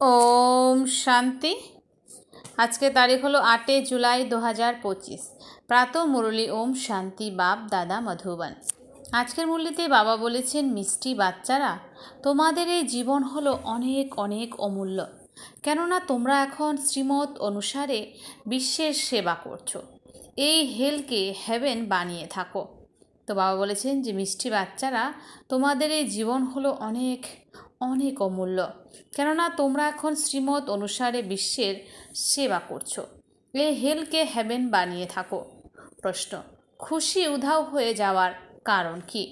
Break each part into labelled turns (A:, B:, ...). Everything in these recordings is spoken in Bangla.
A: ওম শান্তি। আজকে তারিখ হলো 8 জুলাই 2025। প্রাতঃ মুরলী ওম শান্তি বাপ দাদা মধুবন। আজকের মুরলীতে বাবা বলেছেন, মিষ্টি বাচ্চারা, তোমাদের এই জীবন হলো অনেক অনেক অমূল্য, কেননা তোমরা এখন শ্রীমত অনুসারে বিশ্বের সেবা করছো। এই হেলকে হেভেন বানিয়ে থাকো। তো বাবা বলেছেন যে মিষ্টি বাচ্চারা, তোমাদের এই জীবন হলো অনেক অনেক অমূল্য, কেননা তোমরা এখন শ্রীমত অনুসারে বিশ্বের সেবা করছো। এই হেলকে হেভেন বানিয়ে থাকো। প্রশ্ন: খুশি উধাও হয়ে যাওয়ার কারণ কি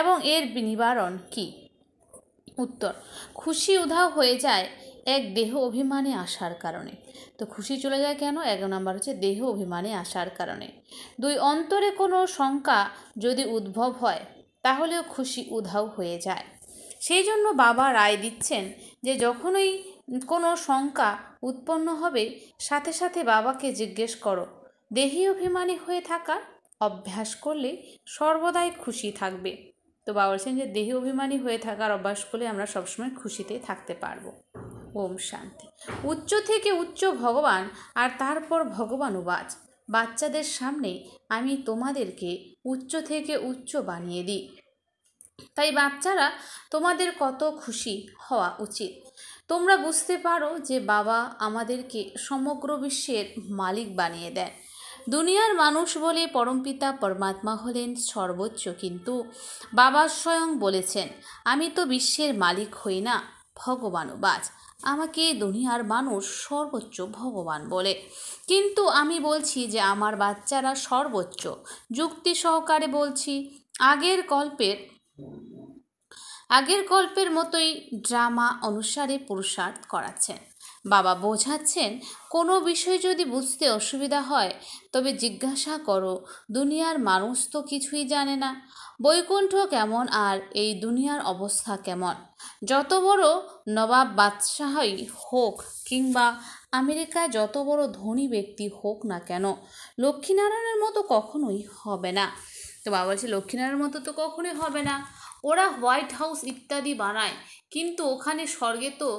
A: এবং এর নিবারণ কি? উত্তর: খুশি উধাও হয়ে যায় এক দেহ অভিমানে আসার কারণে। তো খুশি চলে যায় কেন? 1 নম্বর হচ্ছে দেহ অভিমানে আসার কারণে। 2, অন্তরে কোনো শঙ্কা যদি উদ্ভব হয় তাহলেও খুশি উধাও হয়ে যায়। সেই জন্য বাবা রায় দিচ্ছেন যে যখনই কোনো শঙ্কা উৎপন্ন হবে, সাথে সাথে বাবাকে জিজ্ঞেস করো। দেহি অভিমানী হয়ে থাকা অভ্যাস করলে সর্বদাই খুশি থাকবে। তো বাবা বলছেন যে দেহি অভিমানী হয়ে থাকার অভ্যাস করলে আমরা সবসময় খুশিতে থাকতে পারবো। ওম শান্তি। উচ্চ থেকে উচ্চ ভগবান আর তারপর ভগবানুবাচ, বাচ্চাদের সামনে আমি তোমাদেরকে উচ্চ থেকে উচ্চ বানিয়ে দিই। তাই বাচ্চারা, তোমাদের কত খুশি হওয়া উচিত। তোমরা বুঝতে পারো যে বাবা আমাদেরকে সমগ্র বিশ্বের মালিক বানিয়ে দেন। দুনিয়ার মানুষ বলে পরমপিতা পরমাত্মা হলেন সর্বোচ্চ, কিন্তু বাবা স্বয়ং বলেছেন, আমি তো বিশ্বের মালিক হই না, ভগবানুবাচ। আমাকে দুনিয়ার মানুষ সর্বোচ্চ ভগবান বলে, কিন্তু আমি বলছি যে আমার বাচ্চারা সর্বোচ্চ। যুক্তি সহকারে বলছি, আগের গল্পের মতোই ড্রামা অনুসারে পুরুষার্থ করাচ্ছেন। বাবা বোঝাচ্ছেন, কোনো বিষয় যদি বুঝতে অসুবিধা হয় তবে জিজ্ঞাসা করো, দুনিয়ার মানুষ তো কিছুই জানে না। বৈকুণ্ঠ কেমন আর এই দুনিয়ার অবস্থা কেমন? যত বড় নবাব বাদশাহই হোক কিংবা আমেরিকায় যত বড় ধনী ব্যক্তি হোক না কেন, লক্ষ্মীনারায়ণের মতো কখনোই হবে না। তো বাবা বলছে, লক্ষ্মীনারায়ণের মতো তো কখনোই হবে না। ওরা হোয়াইট হাউস ইত্যাদি বানায়, কিন্তু ওখানে স্বর্গে তো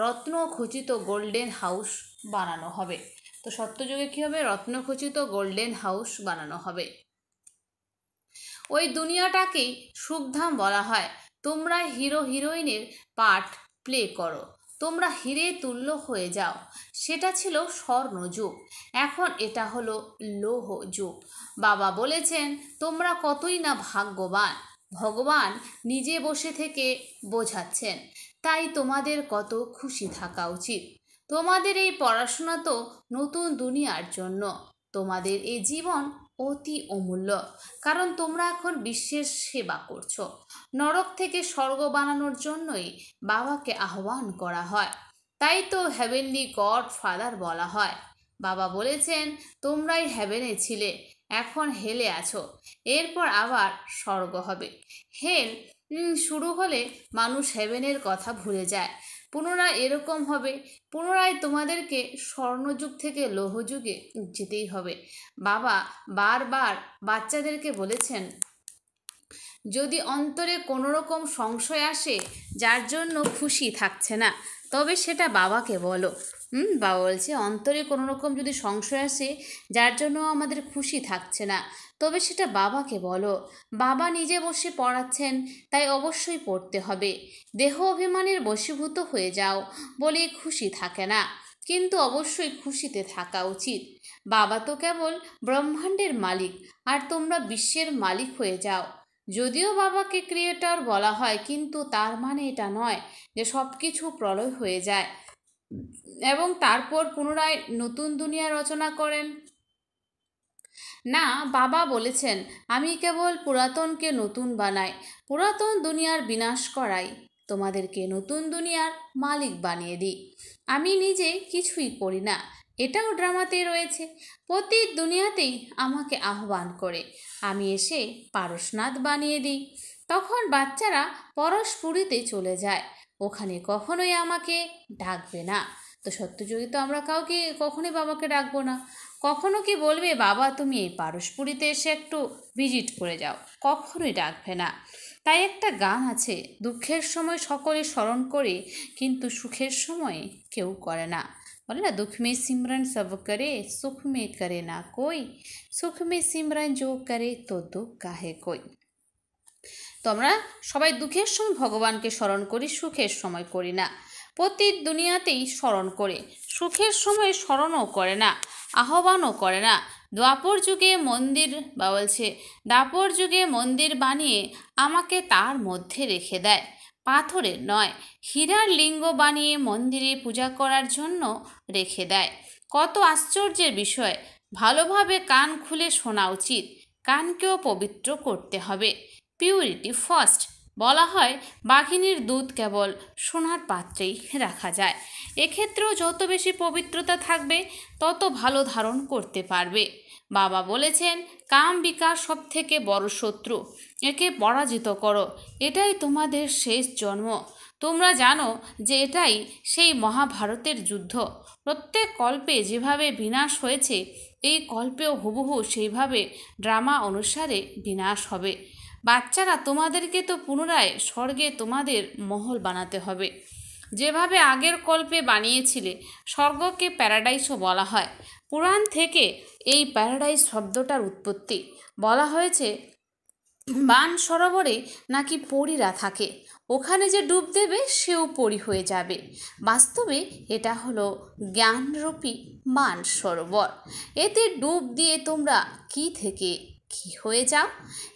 A: রত্নখচিত গোল্ডেন হাউস বানানো হবে। তো সত্যযুগে কী হবে? রত্নখচিত গোল্ডেন হাউস বানানো হবে। ওই দুনিয়াটাকেই সুখধাম বলা হয়। তোমরা হিরো হিরোইনের পার্ট প্লে করো, তোমরা হিরে তুল্য হয়ে যাও। সেটা ছিল স্বর্ণযুগ, এখন এটা হলো লৌহ যুগ। বাবা বলেছেন, তোমরা কতই না ভাগ্যবান। ভগবান নিজে বসে থেকে বোঝাচ্ছেন, তাই তোমাদের কত খুশি থাকা উচিত। তোমাদের এই পড়াশোনা তো নতুন দুনিয়ার জন্য। তোমাদের এই জীবন অতি অমূল্য, কারণ তোমরা এখন বিশ্বের সেবা করছো। নরক থেকে স্বর্গ বানানোর জন্যই বাবাকে আহ্বান করা হয়, তাই তো হেভেনলি গড ফাদার বলা হয়। বাবা বলেছেন, তোমরাই হেভেনে ছিলে, এখন হেলে আছো, এরপর আবার স্বর্গ হবে। হেল শুরু হলে মানুষ হেভেনের কথা ভুলে যায়। পুনরায় এরকম হবে, পুনরায় তোমাদেরকে স্বর্ণযুগ থেকে লৌহযুগে যেতেই হবে। বাবা বারবার বাচ্চাদেরকে বলেছেন, যদি অন্তরে কোনো রকম সংশয় আসে যার জন্য খুশি থাকছে না, তবে সেটা বাবাকে বলো। বাবা বলছে, অন্তরে কোনো রকম যদি সংশয় আসে যার জন্য আমাদের খুশি থাকছে না, তবে সেটা বাবাকে বলো। বাবা নিজে বসে পড়াচ্ছেন, তাই অবশ্যই পড়তে হবে। দেহ অভিমানের বশীভূত হয়ে যাও বলে খুশি থাকে না, কিন্তু অবশ্যই খুশিতে থাকা উচিত। বাবা তো কেবল ব্রহ্মাণ্ডের মালিক, আর তোমরা বিশ্বের মালিক হয়ে যাও। যদিও বাবাকে ক্রিয়েটর বলা হয়, কিন্তু তার মানে এটা নয় যে সব কিছু প্রলয় হয়ে যায় এবং তারপর পুনরায় নতুন দুনিয়া রচনা করেন। না, বাবা বলেছেন, আমি কেবল পুরাতনকে নতুন বানাই, পুরাতন দুনিয়ার বিনাশ করাই, তোমাদেরকে নতুন দুনিয়ার মালিক বানিয়ে দিই। আমি নিজে কিছুই করি না, এটাও ড্রামাতে রয়েছে। প্রতি দুনিয়াতেই আমাকে আহ্বান করে আমি এসে পারসনাথ বানিয়ে দিই। তখন বাচ্চারা পরশপুরীতে চলে যায়, ওখানে কখনোই আমাকে ডাকবে না। তো সত্যযুগে তো আমরা কাউকে কখনোই বাবাকে ডাকবো না। কখনো কি বলবে, বাবা তুমি এই পারশপুরীতে এসে একটু ভিজিট করে যাও? কখনোই ডাকবে না। তাই একটা গান আছে, দুঃখের সময় সকলে স্মরণ করে কিন্তু সুখের সময় কেউ করে না। বলে না, দুঃখ মে সিমরন সব করে সুখ মে করে না কই, সুখ মে সিমরন জো করে তো দুঃখ কাহে কই। তো আমরা সবাই দুঃখের সময় ভগবানকে স্মরণ করি, সুখের সময় করি না। প্রতি দুনিয়াতেই স্মরণ করে, সুখের সময় স্মরণও করে না, আহ্বানও করে না। দ্বাপর যুগে মন্দির দ্বাপর যুগে মন্দির বানিয়ে আমাকে তার মধ্যে রেখে দেয়, পাথরের নয় হীরার লিঙ্গ বানিয়ে মন্দিরে পূজা করার জন্য রেখে দেয়। কত আশ্চর্যের বিষয়! ভালোভাবে কান খুলে শোনা উচিত, কানকেও পবিত্র করতে হবে। পিউরিটি ফার্স্ট বলা হয়, বাঘিনীর দুধ কেবল সোনার পাত্রেই রাখা যায়। এক্ষেত্রেও যত বেশি পবিত্রতা থাকবে তত ভালো ধারণ করতে পারবে। বাবা বলেছেন, কাম বিকার সব থেকে বড় শত্রু, একে পরাজিত করো, এটাই তোমাদের শেষ জন্ম। তোমরা জানো যে এটাই সেই মহাভারতের যুদ্ধ। প্রত্যেক কল্পে যেভাবে বিনাশ হয়েছে, এই কল্পেও হুবহু সেইভাবে ড্রামা অনুসারে বিনাশ হবে। বাচ্চারা, তোমাদেরকে তো পুনরায় স্বর্গে তোমাদের মহল বানাতে হবে। যেভাবে আগের কল্পে বানিয়েছিলে, স্বর্গকে প্যারাডাইসও বলা হয়। পুরাণ থেকে এই প্যারাডাইস শব্দটার উৎপত্তি। বলা হয়েছে বান সরোবরে নাকি পরীরা থাকে, ওখানে যে ডুব দেবে সেও পরী হয়ে যাবে। বাস্তবে এটা হলো জ্ঞানরূপী মান সরোবর। এতে ডুব দিয়ে তোমরা কি থেকে কি হয়ে যাও।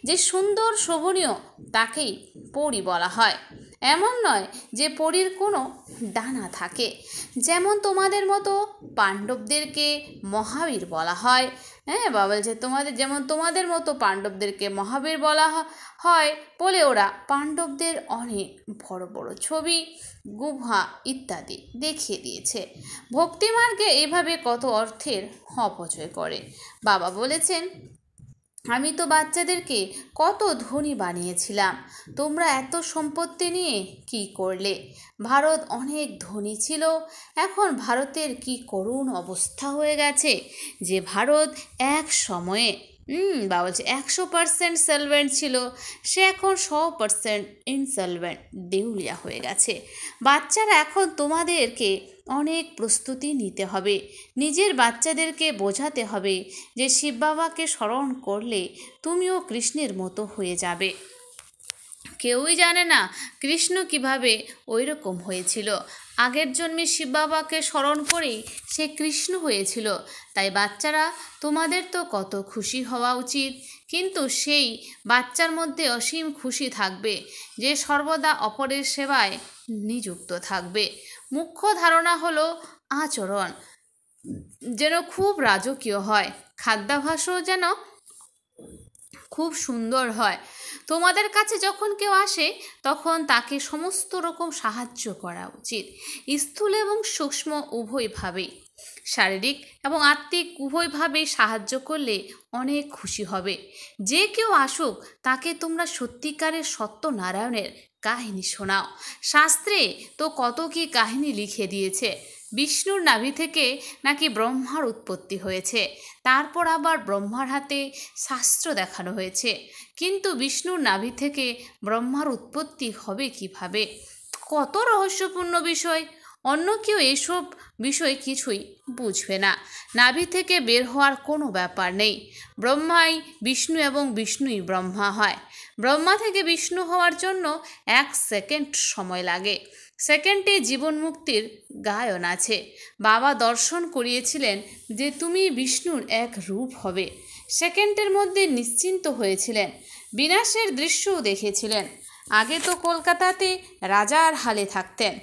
A: যে সুন্দর শোভনীয় তাকেই পরী বলা হয়। এমন নয় যে পরীর কোনো ডানা থাকে। যেমন তোমাদের মতো পাণ্ডবদেরকে মহাবীর বলা হয়। বাবা বলছে তোমাদের মতো পাণ্ডবদেরকে মহাবীর বলা হয় বলে ওরা পাণ্ডবদের অনেক বড় বড় ছবি, গুহা ইত্যাদি দেখিয়ে দিয়েছে। ভক্তিমার্গে এইভাবে কত অর্থের অপচয় করে। বাবা বলেছেন, আমি তো বাচ্চাদেরকে কত ধনী বানিয়েছিলাম, তোমরা এত সম্পত্তি নিয়ে কি করলে? ভারত অনেক ধনী ছিল, এখন ভারতের কি করুণ অবস্থা হয়ে গেছে যে ভারত এক সময়ে বাবা বলছে 100% সলভেন্ট ছিল, সে এখন 100% ইনসলভেন্ট, দেউলিয়া হয়ে গেছে। বাচ্চারা, এখন তোমাদেরকে অনেক প্রস্তুতি নিতে হবে। নিজের বাচ্চাদেরকে বোঝাতে হবে যে শিব বাবাকে স্মরণ করলে তুমিও কৃষ্ণের মতো হয়ে যাবে। কেউই জানে না কৃষ্ণ কিভাবে ওই রকম হয়েছিল। আগের জন্মে শিব বাবাকে স্মরণ করেই সে কৃষ্ণ হয়েছিল। তাই বাচ্চারা, তোমাদের তো কত খুশি হওয়া উচিত, কিন্তু সেই বাচ্চার মধ্যে অসীম খুশি থাকবে যে সর্বদা অপরের সেবায় নিযুক্ত থাকবে। মুখ্য ধারণা হলো আচরণ যেন খুব রাজকীয় হয়, খাদ্যাভ্যাসও যেন খুব সুন্দর হয়। তোমাদের কাছে যখন কেউ আসে তখন তাকে সমস্ত রকম সাহায্য করা উচিত, স্থূল এবং সূক্ষ্ম উভয়ভাবেই। শারীরিক এবং আত্মিক উভয়ভাবেই সাহায্য করলে অনেক খুশি হবে। যে কেউ আসুক তাকে তোমরা সত্যিকারের সত্যনারায়ণের কাহিনী শোনাও। শাস্ত্রে তো কত কি কাহিনী লিখে দিয়েছে। বিষ্ণুর নাভি থেকে নাকি ব্রহ্মার উৎপত্তি হয়েছে, তারপর আবার ব্রহ্মার হাতে শাস্ত্র দেখানো হয়েছে। কিন্তু বিষ্ণুর নাভি থেকে ব্রহ্মার উৎপত্তি হবে কিভাবে? কত রহস্যপূর্ণ বিষয়। অন্য কেউ এসব বিষয় কিছুই বুঝবে না। নাভি থেকে বের হওয়ার কোনো ব্যাপার নেই। ব্রহ্মাই বিষ্ণু এবং বিষ্ণুই ব্রহ্মা হয়। ব্রহ্মা থেকে বিষ্ণু হওয়ার জন্য 1 সেকেন্ড সময় লাগে। সেকেন্ডে জীবন মুক্তির গায়ন আছে। বাবা দর্শন করিয়েছিলেন যে তুমি বিষ্ণুর এক রূপ হবে। সেকেন্ডের মধ্যে নিশ্চিন্ত হয়েছিলেন। বিনাশের দৃশ্যও দেখেছিলেন। আগে তো কলকাতাতে রাজার হালে থাকতেন।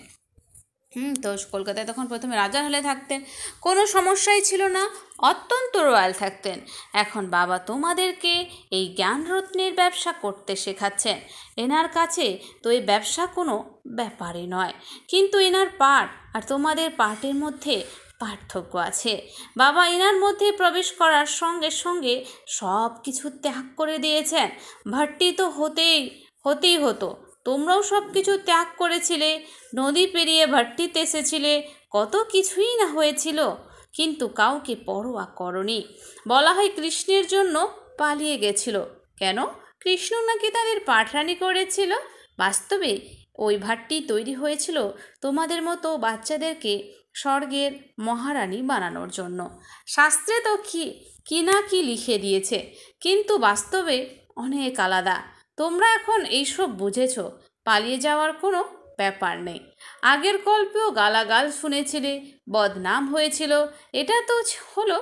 A: তো কলকাতায় তখন প্রথমে রাজার হালে থাকতেন, কোনো সমস্যাই ছিল না, অত্যন্ত রয়্যাল থাকতেন। এখন বাবা তোমাদেরকে এই জ্ঞানরত্নের ব্যবসা করতে শেখাচ্ছেন। এনার কাছে তো এই ব্যবসা কোনো ব্যাপারই নয়, কিন্তু এনার পাঠ আর তোমাদের পাঠের মধ্যে পার্থক্য আছে। বাবা এনার মধ্যে প্রবেশ করার সঙ্গে সঙ্গে সব কিছু ত্যাগ করে দিয়েছেন। ভাট্টি তো হতেই হতো। তোমরাও সব কিছু ত্যাগ করেছিলে, নদী পেরিয়ে ভাট্টিতে এসেছিলে, কত কিছুই না হয়েছিল, কিন্তু কাউকে পরোয়া করনি। বলা হয় কৃষ্ণের জন্য পালিয়ে গেছিল। কেন? কৃষ্ণ নাকি তাদের পাঠরানি করেছিল। বাস্তবে ওই ভাটটি তৈরি হয়েছিল তোমাদের মতো বাচ্চাদেরকে স্বর্গের মহারানী বানানোর জন্য। শাস্ত্রে তো কি না কি লিখে দিয়েছে, কিন্তু বাস্তবে অনেক আলাদা। তোমরা এখন এইসব বুঝেছ, পালিয়ে যাওয়ার কোনো ব্যাপার নেই। আগের গল্পেও গালাগাল শুনেছিলে, বদনাম হয়েছিল। এটা তো হলো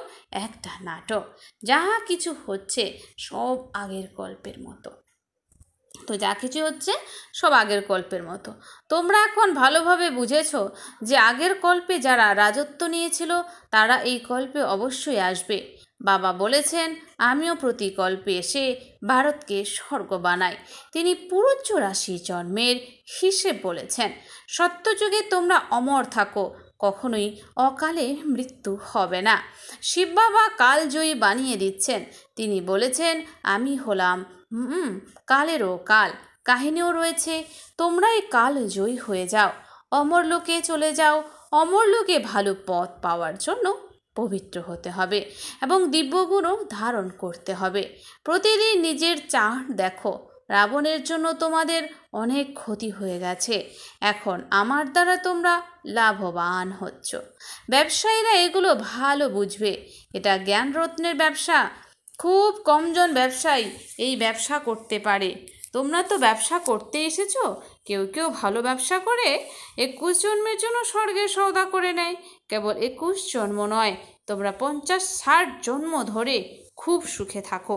A: একটা নাটক। যাহা কিছু হচ্ছে সব আগের গল্পের মতো। তো যা কিছু হচ্ছে সব আগের গল্পের মতো। তোমরা এখন ভালোভাবে বুঝেছ যে আগের গল্পে যারা রাজত্ব নিয়েছিল তারা এই গল্পে অবশ্যই আসবে। বাবা বলেছেন আমিও প্রতি গল্পে এসে ভারতকে স্বর্গ বানাই। তিনি পুরো 84 জন্মের হিসেব বলেছেন। সত্যযুগে তোমরা অমর থাকো, কখনোই অকালে মৃত্যু হবে না। শিব বাবা কালজয়ী বানিয়ে দিচ্ছেন। তিনি বলেছেন আমি হলাম কালেরও কাল। কাহিনীও রয়েছে, তোমরাই কাল জয়ী হয়ে যাও, অমরলোকে চলে যাও। অমরলোকে ভালো পথ পাওয়ার জন্য পবিত্র হতে হবে এবং দিব্যগুণও ধারণ করতে হবে। প্রতিদিন নিজের চাঁদ দেখো। রাবণের জন্য তোমাদের অনেক ক্ষতি হয়ে গেছে, এখন আমার দ্বারা তোমরা লাভবান হচ্ছ। ব্যবসায়ীরা এগুলো ভালো বুঝবে। এটা জ্ঞানরত্নের ব্যবসা। খুব কমজন ব্যবসায়ী এই ব্যবসা করতে পারে। তোমরা তো ব্যবসা করতে এসেছো। কেউ কেউ ভালো ব্যবসা করে 21 জন্মের জন্য স্বর্গের সওদা করে নেয়। কেবল 21 জন্ম নয়, তোমরা 50-60 জন্ম ধরে খুব সুখে থাকো।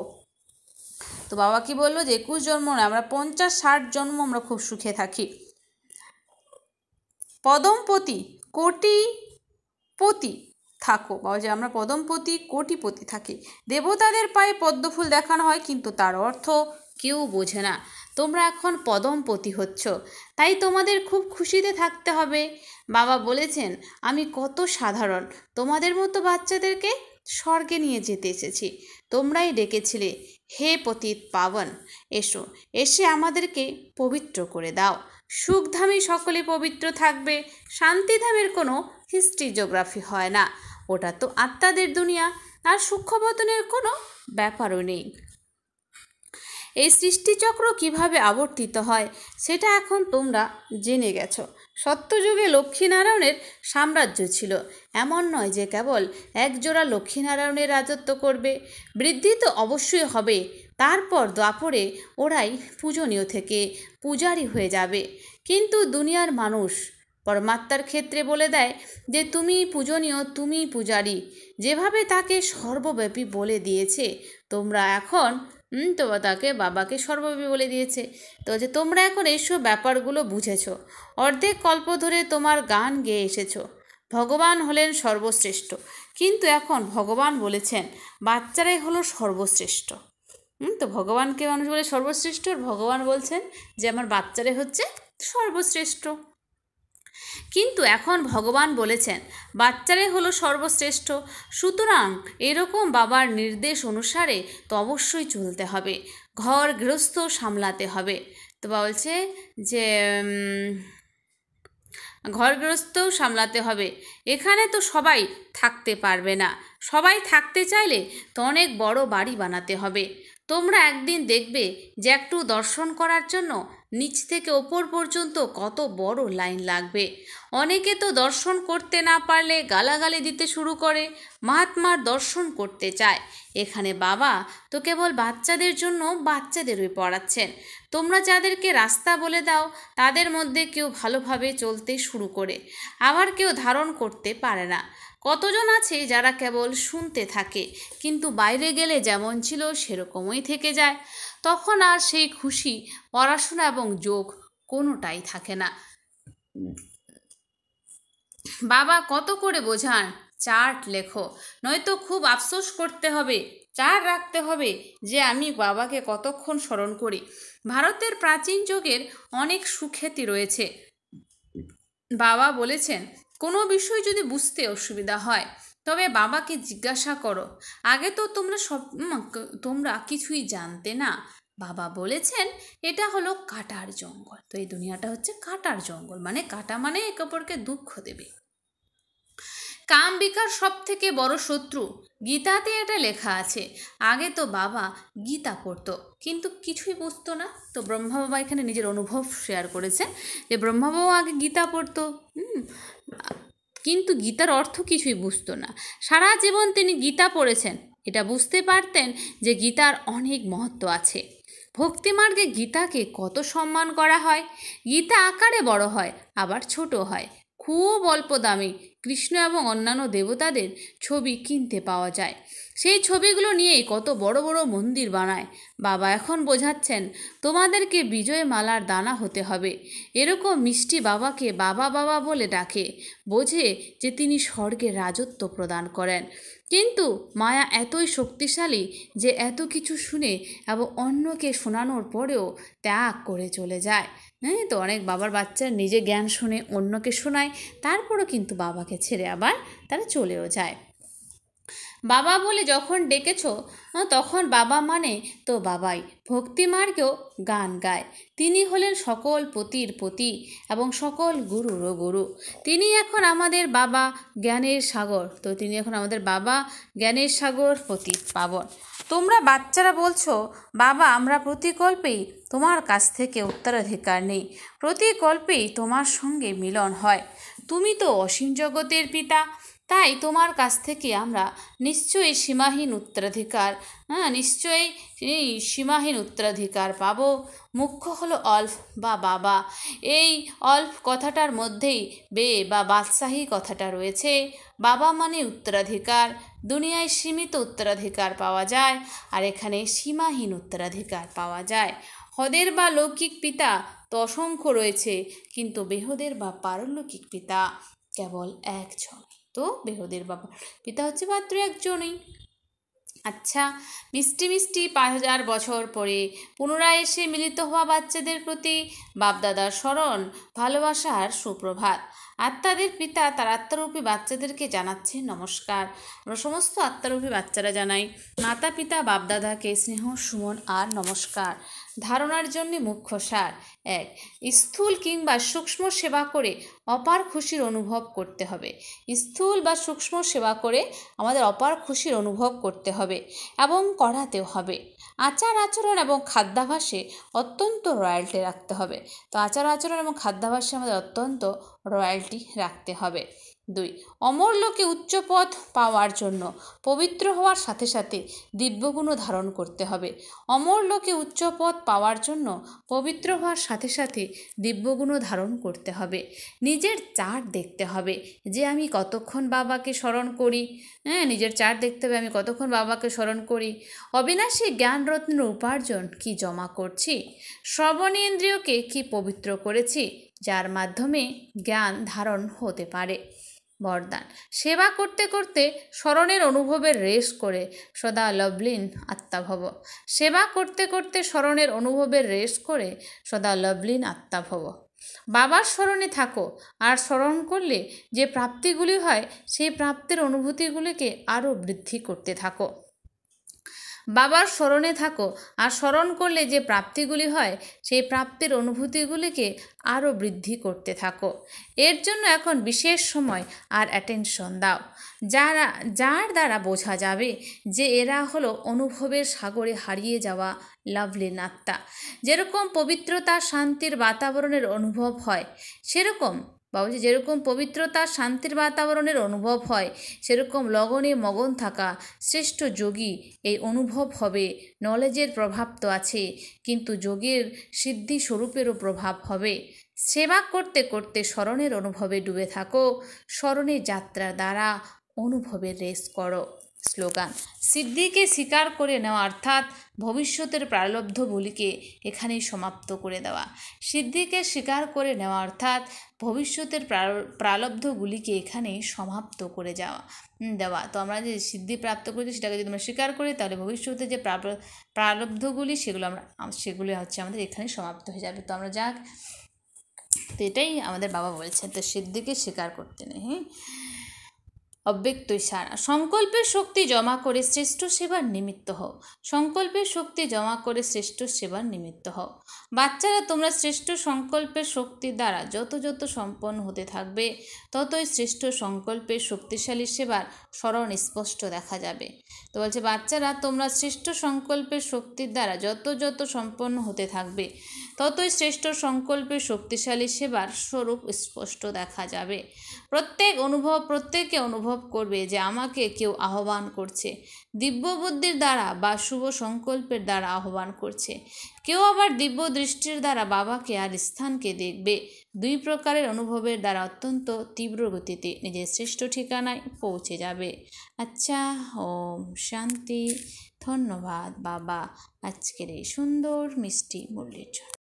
A: তো বাবা কি বললো যে 21 জন্ম নয়, আমরা 50-60 জন্ম আমরা খুব সুখে থাকি। পদমপতি কোটিপতি থাকো। বাবা যে আমরা পদমপতি কোটিপতি থাকি। দেবতাদের পায়ে পদ্মফুল দেখানো হয়, কিন্তু তার অর্থ কেউ বোঝে না। তোমরা এখন পদমপতি হচ্ছ, তাই তোমাদের খুব খুশিতে থাকতে হবে। বাবা বলেছেন আমি কত সাধারণ, তোমাদের মতো বাচ্চাদেরকে স্বর্গে নিয়ে যেতে এসেছি। তোমরাই ডেকেছিলে হে পতিত পাবন, এসো, এসে আমাদেরকে পবিত্র করে দাও। সুখধামী সকলে পবিত্র থাকবে। শান্তিধামের কোনো হিস্ট্রি জিওগ্রাফি হয় না, ওটা তো আত্মাদের দুনিয়া, আর সূক্ষ্মবতনের কোনো ব্যাপারও নেই। এই সৃষ্টিচক্র কিভাবে আবর্তিত হয় সেটা এখন তোমরা জেনে গেছো। সত্যযুগে লক্ষ্মীনারায়ণের সাম্রাজ্য ছিল। এমন নয় যে কেবল একজোড়া লক্ষ্মীনারায়ণের রাজত্ব করবে, বৃদ্ধি তো অবশ্যই হবে। তারপর দ্বাপরে ওরাই পূজনীয় থেকে পূজারি হয়ে যাবে। কিন্তু দুনিয়ার মানুষ পরমাত্মার ক্ষেত্রে বলে দেয় যে তুমি পূজনীয়, তুমি পূজারি, যেভাবে তাকে সর্বব্যাপী বলে দিয়েছে। তোমরা এখন তো তাকে বাবাকে সর্বব্যাপী বলে দিয়েছে। তো যে তোমরা এখন এইসব ব্যাপারগুলো বুঝেছো। অর্ধেক কল্প ধরে তোমার গান গেয়ে এসেছো। ভগবান হলেন সর্বশ্রেষ্ঠ, কিন্তু এখন ভগবান বলেছেন বাচ্চারাই হলো সর্বশ্রেষ্ঠ। তো ভগবানকে মানুষ বলে সর্বশ্রেষ্ঠ, আর ভগবান বলছেন যে আমার বাচ্চারাই হচ্ছে সর্বশ্রেষ্ঠ। কিন্তু এখন ভগবান বলেছেন বাচ্চারাই হলো সর্বশ্রেষ্ঠ। সুতরাং এরকম বাবার নির্দেশ অনুসারে তো অবশ্যই চলতে হবে, ঘর গৃহস্থ সামলাতে হবে। তো বলছে যে ঘর গৃহস্থও সামলাতে হবে। এখানে তো সবাই থাকতে পারবে না। সবাই থাকতে চাইলে তো অনেক বড় বাড়ি বানাতে হবে। তোমরা একদিন দেখবে যে একটু দর্শন করার জন্য নিচ থেকে ওপর পর্যন্ত কত বড় লাইন লাগবে। অনেকে তো দর্শন করতে না পারলে গালাগালি দিতে শুরু করে, মহাত্মার দর্শন করতে চায়। এখানে বাবা তো কেবল বাচ্চাদের জন্য বাচ্চাদেরই পড়াচ্ছেন। তোমরা যাদেরকে রাস্তা বলে দাও তাদের মধ্যে কেউ ভালোভাবে চলতে শুরু করে, আবার কেউ ধারণ করতে পারে না। কতজন আছে যারা কেবল শুনতে থাকে, কিন্তু বাইরে গেলে যেমন ছিল সেরকমই থেকে যায়। তখন আর সেই খুশি, পড়াশোনা এবং যোগ কোনোটাই থাকে না। বাবা কত করে বোঝান, চার্ট লেখো, নয়তো খুব আফসোস করতে হবে। চার্ট রাখতে হবে যে আমি বাবাকে কতক্ষণ স্মরণ করি। ভারতের প্রাচীন যুগের অনেক সুখ্যাতি রয়েছে। বাবা বলেছেন কোনো বিষয় যদি বুঝতে অসুবিধা হয় তবে বাবাকে জিজ্ঞাসা করো। আগে তো তোমরা কিছুই জানতে না। বাবা বলেছেন এটা হলো কাটার জঙ্গল। তো এই দুনিয়াটা হচ্ছে কাটার জঙ্গল, মানে কাটা মানে একে অপরকে দুঃখ দেবে। কাম বিকার সব থেকে বড় শত্রু, গীতাতে এটা লেখা আছে। আগে তো বাবা গীতা পড়তো কিন্তু কিছুই বুঝতো না। তো ব্রহ্মা বাবা এখানে নিজের অনুভব শেয়ার করেছেন যে ব্রহ্মা বাবা আগে গীতা পড়তো, কিন্তু গীতার অর্থ কিছুই বুঝতো না। সারা জীবন তিনি গীতা পড়েছেন, এটা বুঝতে পারতেন যে গীতার অনেক মহত্ব আছে। ভক্তিমার্গে গীতাকে কত সম্মান করা হয়। গীতা আকারে বড় হয়, আবার ছোট হয়। খুব অল্প দামে কৃষ্ণ এবং অন্যান্য দেবতাদের ছবি কিনতে পাওয়া যায়। সেই ছবিগুলো নিয়েই কত বড় বড় মন্দির বানায়। বাবা এখন বোঝাচ্ছেন তোমাদেরকে বিজয় মালার দানা হতে হবে। এরকম মিষ্টি বাবাকে বাবা বাবা বলে ডাকে, বোঝে যে তিনি স্বর্গের রাজত্ব প্রদান করেন। কিন্তু মায়া এতই শক্তিশালী যে এত কিছু শুনে এবং অন্যকে শোনানোর পরেও ত্যাগ করে চলে যায়। হ্যাঁ, তো অনেক বাবার বাচ্চা নিজে জ্ঞান শুনে অন্যকে শোনায়, তারপরও কিন্তু বাবাকে ছেড়ে আবার তারা চলেও যায়। বাবা বলে যখন ডেকেছ তখন বাবা মানে তো বাবাই। ভক্তিমার্গেও গান গায়। তিনি হলেন সকল পতির পতি এবং সকল গুরুরও গুরু। তিনি এখন আমাদের বাবা জ্ঞানের সাগর। তো তিনি এখন আমাদের বাবা জ্ঞানের সাগর, পতিত পাবন। তোমরা বাচ্চারা বলছো বাবা আমরা প্রতিকল্পেই তোমার কাছ থেকে উত্তরাধিকার নেই, প্রতিকল্পেই তোমার সঙ্গে মিলন হয়। তুমি তো অসীম জগতের পিতা, তাই তোমার কাছ থেকে আমরা নিশ্চয়ই সীমাহীন উত্তরাধিকার, নিশ্চয়ই সীমাহীন উত্তরাধিকার পাবো। মুখ্য হলো অল্প বা বাবা। এই অল্প কথাটার মধ্যেই বে বা বাদশাহী কথাটা রয়েছে। বাবা মানে উত্তরাধিকার। দুনিয়ায় সীমিত উত্তরাধিকার পাওয়া যায়, আর এখানে সীমাহীন উত্তরাধিকার পাওয়া যায়। হদের বা লৌকিক পিতা তো অসংখ্য রয়েছে, কিন্তু বেহদের বা পারলৌকিক পিতা কেবল একজন। তো বেহদের বাবা পিতা হচ্ছে মাত্র একজনই। আচ্ছা, মিষ্টি মিষ্টি 5000 বছর পরে পুনরায় এসে মিলিত হওয়া বাচ্চাদের প্রতি বাপদাদার স্মরণ, ভালোবাসার সুপ্রভাত। আত্মাদের পিতা তার আত্মারূপী বাচ্চাদেরকে জানাচ্ছে নমস্কার। আমরা সমস্ত আত্মারূপী বাচ্চারা জানাই মাতা পিতা বাপদাদাকে স্নেহ সুমন আর নমস্কার। ধারণার জন্য মুখ্য সার: 1. স্থূল কিংবা সূক্ষ্ম সেবা করে অপার খুশির অনুভব করতে হবে। স্থূল বা সূক্ষ্ম সেবা করে আমাদের অপার খুশির অনুভব করতে হবে এবং করাতেও হবে। আচার আচরণ এবং খাদ্যাভ্যাসে অত্যন্ত রয়্যালটি রাখতে হবে। তো আচার আচরণ এবং খাদ্যাভ্যাসে আমাদের অত্যন্ত রয়্যালটি রাখতে হবে। 2. অমর লোকে উচ্চ পদ পাওয়ার জন্য পবিত্র হওয়ার সাথে সাথে দিব্যগুণও ধারণ করতে হবে। অমর লোকে উচ্চ পদ পাওয়ার জন্য পবিত্র হওয়ার সাথে সাথে দিব্যগুণও ধারণ করতে হবে। নিজের চার্ট দেখতে হবে যে আমি কতক্ষণ বাবাকে স্মরণ করি। নিজের চার্ট দেখতে হবে আমি কতক্ষণ বাবাকে স্মরণ করি। অবিনাশী জ্ঞানরত্নের উপার্জন কি জমা করছি। শ্রবণেন্দ্রিয়কে কি পবিত্র করেছি, যার মাধ্যমে জ্ঞান ধারণ হতে পারে। বরদান: সেবা করতে করতে স্মরণের অনুভবের রেশ করে সদা লভলীন আত্মাভব। সেবা করতে করতে স্মরণের অনুভবের রেশ করে সদা লভলীন আত্মাভব। বাবার স্মরণে থাকো, আর স্মরণ করলে যে প্রাপ্তিগুলি হয় সেই প্রাপ্তির অনুভূতিগুলিকে আরও বৃদ্ধি করতে থাকো। বাবার স্মরণে থাকো, আর স্মরণ করলে যে প্রাপ্তিগুলি হয় সেই প্রাপ্তির অনুভূতিগুলিকে আরও বৃদ্ধি করতে থাকো। এর জন্য এখন বিশেষ সময় আর অ্যাটেনশন দাও, যার দ্বারা বোঝা যাবে যে এরা হলো অনুভবের সাগরে হারিয়ে যাওয়া লাভলীন আত্মা। যেরকম পবিত্রতা শান্তির বাতাবরণের অনুভব হয়, সেরকম বাবুজি যেরকম পবিত্রতা শান্তির বাতাবরণের অনুভব হয়, সেরকম লগনে মগন থাকা শ্রেষ্ঠ যোগী এই অনুভব হবে। নলেজের প্রভাব তো আছে, কিন্তু যোগের সিদ্ধি স্বরূপেরও প্রভাব হবে। সেবা করতে করতে স্মরণের অনুভবে ডুবে থাকো। স্মরণের যাত্রা দ্বারা অনুভবের রেস করো। স্লোগান: সিদ্ধিকে স্বীকার করে নেওয়া অর্থাৎ ভবিষ্যতের প্রারব্ধগুলিকে এখানেই সমাপ্ত করে দেওয়া। সিদ্ধিকে স্বীকার করে নেওয়া অর্থাৎ ভবিষ্যতের প্রারব্ধগুলিকে এখানেই সমাপ্ত করে দেওয়া। তো আমরা যে সিদ্ধি প্রাপ্ত করেছি সেটাকে যদি আমরা স্বীকার করি, তাহলে ভবিষ্যতে যে প্রারব্ধগুলি সেগুলি হচ্ছে আমাদের এখানে সমাপ্ত হয়ে যাবে। তো আমরা যাক, তো এটাই আমাদের বাবা বলছেন। তো সিদ্ধিকে স্বীকার করতে নেই। হ্যাঁ, অব্যক্ত ইশারা। সংকল্পের শক্তি জমা করে শ্রেষ্ঠ সেবার নিমিত্ত হও। সংকল্পের শক্তি জমা করে শ্রেষ্ঠ সেবার নিমিত্ত হও। বাচ্চারা, তোমরা শ্রেষ্ঠ সংকল্পের শক্তির দ্বারা যত যত সম্পন্ন হতে থাকবে, ততই শ্রেষ্ঠ সংকল্পের শক্তিশালী সেবার স্মরণ স্পষ্ট দেখা যাবে। তো বলছে, বাচ্চারা, তোমরা শ্রেষ্ঠ সংকল্পের শক্তির দ্বারা যত যত সম্পন্ন হতে থাকবে, ততই শ্রেষ্ঠ সংকল্পের শক্তিশালী সেবার স্বরূপ স্পষ্ট দেখা যাবে। প্রত্যেকে অনুভব করবে যে আমাকে কেউ আহ্বান করছে, দিব্য বুদ্ধির দ্বারা বা শুভ সংকল্পের দ্বারা আহ্বান করছে। কেউ আবার দিব্য দৃষ্টির দ্বারা বাবাকে আর স্থানকে দেখবে। দুই প্রকারের অনুভবের দ্বারা অত্যন্ত তীব্র গতিতে নিজের শ্রেষ্ঠ ঠিকানায় পৌঁছে যাবে। আচ্ছা, ওম শান্তি। ধন্যবাদ বাবা আজকের এই সুন্দর মিষ্টি মুরলির জন্য।